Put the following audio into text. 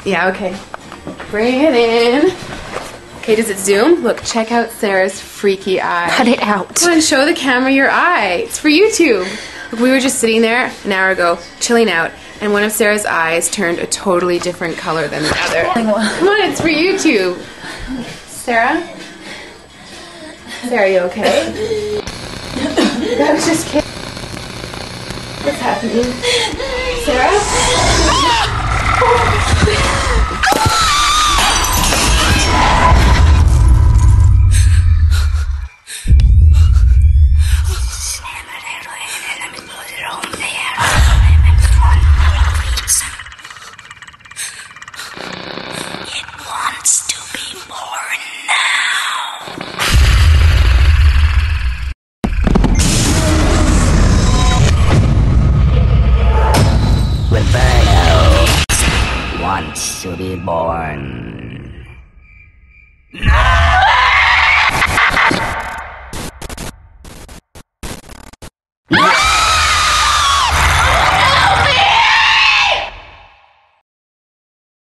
Yeah, okay. Bring it in. Okay, does it zoom? Look, check out Sarah's freaky eye. Cut it out. Come on, show the camera your eye. It's for YouTube. Look, we were just sitting there an hour ago, chilling out, and one of Sarah's eyes turned a totally different color than the other. Come on, it's for YouTube. Sarah? Sarah, are you okay? I was just kidding. What's happening? Sarah? Roberto wants to be born.